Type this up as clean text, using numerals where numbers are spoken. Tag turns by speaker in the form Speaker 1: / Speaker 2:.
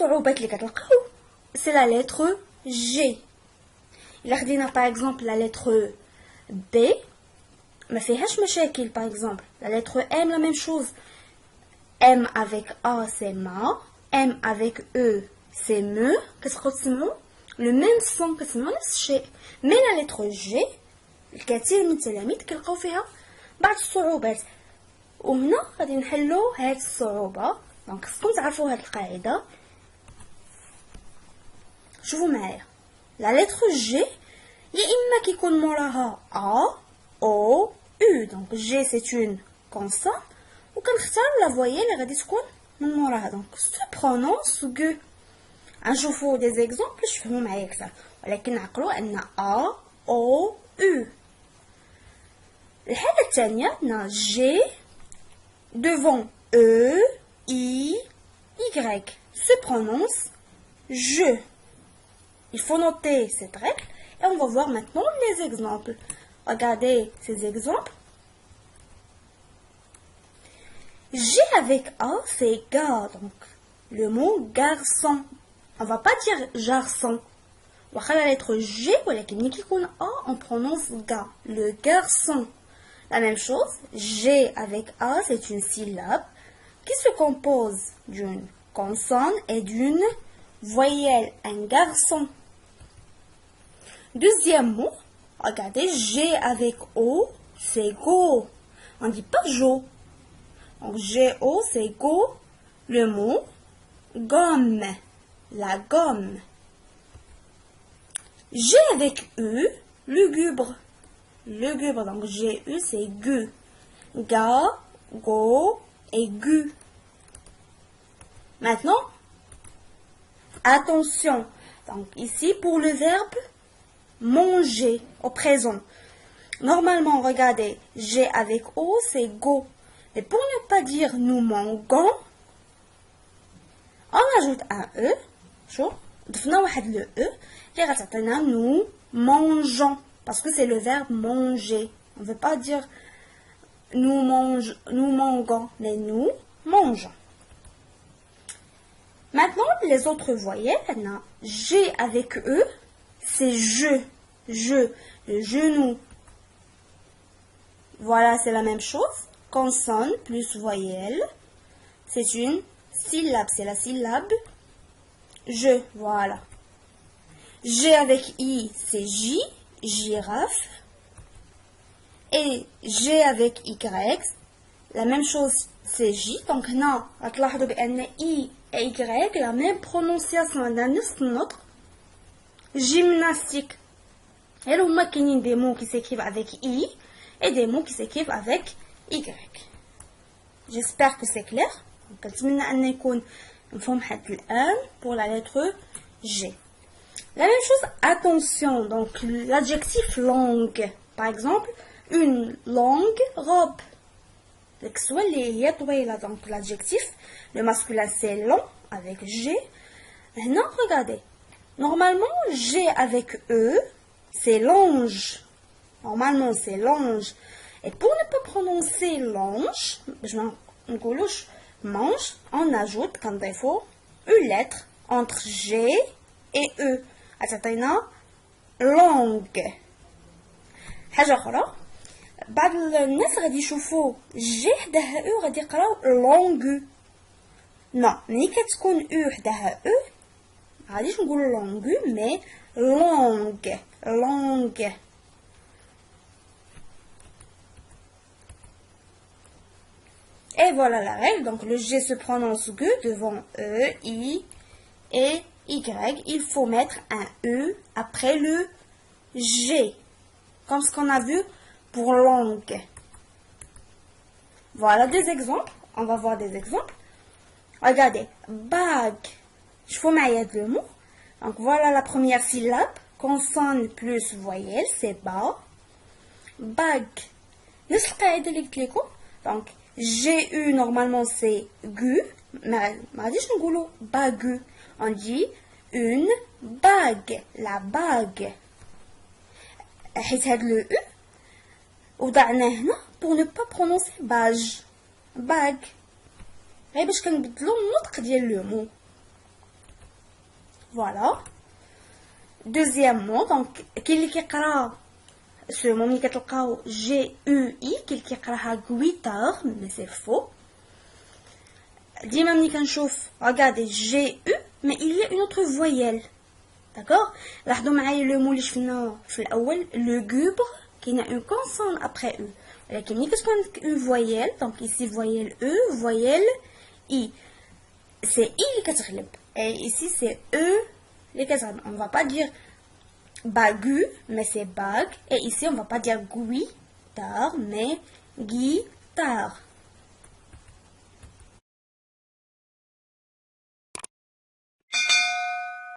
Speaker 1: الصعوبات اللي كتلقاو c'est la lettre G. إلا خدينا par exemple la lettre B ما فيهاش مشاكل. par exemple la lettre M la même chose. M avec A c'est ma, M avec E c'est me. كتبقاو تسمعوا le même son كتسمعوا نفس الشيء. mais la lettre G الكثير من التلاميذ كيلقاو فيها بعض الصعوبات، وهنا غادي نحلوا هاد الصعوبه. دونك خصكم تعرفوا هاد القاعده. شوفوا معايا لا لتر جي يا اما كيكون موراها ا او او. دونك جي سي اون كونسون وكنختاروا لا فويال اللي غادي تكون من موراها. دونك سو برونونس غو. غنشوفوا دي زيكزامبل باش تفهموا معايا اكثر، ولكن عقلوا ان ا او او. الحاله الثانيه عندنا جي devant E, I, Y se prononce je. Il faut noter cette règle et on va voir maintenant les exemples. Regardez ces exemples. G avec A, c'est gars, donc le mot garçon. On va pas dire garçon. On va la lettre G, on prononce gars, le garçon. La même chose, G avec A, c'est une syllabe qui se compose d'une consonne et d'une voyelle, un garçon. Deuxième mot, regardez, G avec O, c'est go. On ne dit pas jo. Donc G-O, c'est go. Le mot gomme, la gomme. G avec U, lugubre. Lugubre, donc G-U, c'est gu. Ga, go et gu. Maintenant, attention. Donc ici, pour le verbe manger au présent. Normalement, regardez, G avec O, c'est go. Et pour ne pas dire nous mangeons, on ajoute un E. شوف ضفنا واحد le E qui غتعطينا nous mangeons. Parce que c'est le verbe manger. On ne veut pas dire nous mangeons, mais nous mangeons. Maintenant, les autres voyelles, G avec E, c'est je, le genou. Voilà, c'est la même chose. Consonne plus voyelle, c'est une syllabe, c'est la syllabe je, voilà. G avec I, c'est J. Girafe. Et G avec Y, la même chose, c'est J. Donc là, I et Y, la même prononciation d'un autre. Gymnastique. Et là, il y a des mots qui s'écrivent avec I et des mots qui s'écrivent avec Y. J'espère que c'est clair. Pour la lettre G. La même chose, attention, donc l'adjectif langue. Par exemple, une longue robe. Donc l'adjectif, le masculin c'est long avec G. Maintenant, regardez. Normalement, G avec E, c'est longe. Normalement, c'est longe. Et pour ne pas prononcer longe, mange, on ajoute, quand il faut, une lettre entre G et E. عطينا longue. حاجه اخرى بعض الناس غادي يشوفوا جي حداها او غادي يقراو longue. نو ملي كتكون او حداها او غاديش نقولوا longue مي longue. Et voilà la règle. Donc le G se prononce G devant E, I et Y. Il faut mettre un E après le G. Comme ce qu'on a vu pour langue. Voilà des exemples. On va voir des exemples. Regardez. Bag. Je vous mets le mot. Donc voilà la première syllabe. Consonne plus voyelle. C'est ba. Bag. Donc G-U normalement c'est gu. Mais bagu. On dit une bague. La bague. حيت هاد le U وضعناه هنا pour ne pas prononcer bag. غير باش كنبدلو النطق ديال لو مو. Voilà. Deuxièmement, donc, qui écrit ce mot qui est G-U-I, qui écrit guitare, mais c'est faux. Dis-moi, regardez, G-U, mais il y a une autre voyelle. D'accord? Regardez le mot que je le gubre, qui a une consonne après U. Qu'est-ce qu'on a une voyelle? Donc ici, voyelle E, voyelle I. C'est I qui est et ici, c'est E les quatre. On ne va pas dire bagu, mais c'est bag. Et ici, on ne va pas dire guitare, mais guitare.